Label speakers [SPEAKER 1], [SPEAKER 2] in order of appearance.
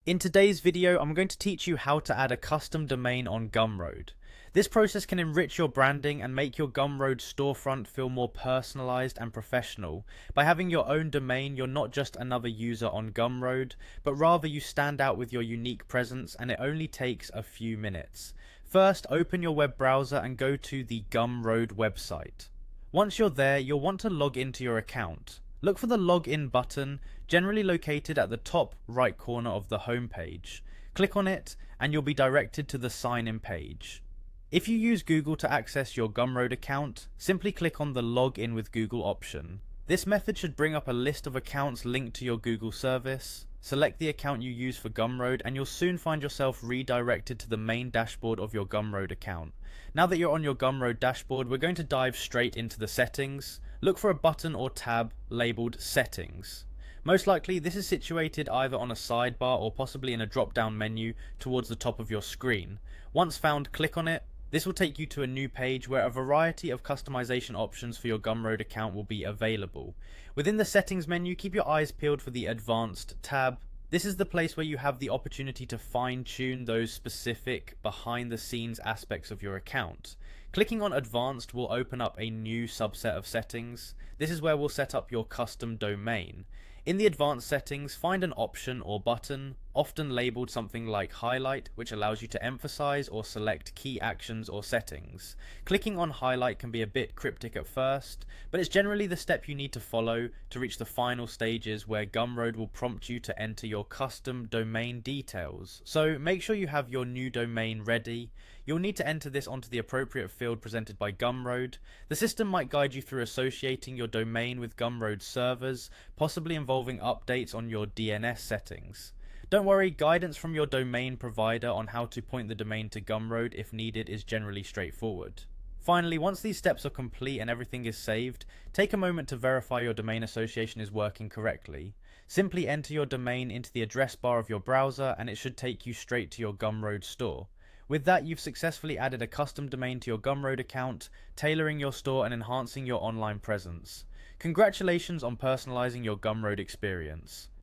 [SPEAKER 1] In today's video, I'm going to teach you how to add a custom domain on Gumroad. This process can enrich your branding and make your Gumroad storefront feel more personalized and professional. By having your own domain, you're not just another user on Gumroad, but rather you stand out with your unique presence, and it only takes a few minutes. First, open your web browser and go to the Gumroad website. Once you're there, you'll want to log into your account. Look for the login button, generally located at the top right corner of the home page. Click on it and you'll be directed to the sign in page. If you use Google to access your Gumroad account, simply click on the Login with Google option. This method should bring up a list of accounts linked to your Google service. Select the account you use for Gumroad and you'll soon find yourself redirected to the main dashboard of your Gumroad account. Now that you're on your Gumroad dashboard, we're going to dive straight into the settings. Look for a button or tab labelled Settings. Most likely this is situated either on a sidebar or possibly in a drop down menu towards the top of your screen. Once found, click on it. This will take you to a new page where a variety of customization options for your Gumroad account will be available. Within the settings menu, keep your eyes peeled for the Advanced tab. This is the place where you have the opportunity to fine-tune those specific behind-the-scenes aspects of your account. Clicking on Advanced will open up a new subset of settings. This is where we'll set up your custom domain. In the advanced settings, find an option or button, often labelled something like Highlight, which allows you to emphasize or select key actions or settings. Clicking on Highlight can be a bit cryptic at first, but it's generally the step you need to follow to reach the final stages where Gumroad will prompt you to enter your custom domain details. So make sure you have your new domain ready. You'll need to enter this onto the appropriate field presented by Gumroad. The system might guide you through associating your domain with Gumroad servers, possibly involving updates on your DNS settings. Don't worry, guidance from your domain provider on how to point the domain to Gumroad if needed is generally straightforward. Finally, once these steps are complete and everything is saved, take a moment to verify your domain association is working correctly. Simply enter your domain into the address bar of your browser and it should take you straight to your Gumroad store. With that, you've successfully added a custom domain to your Gumroad account, tailoring your store and enhancing your online presence. Congratulations on personalizing your Gumroad experience.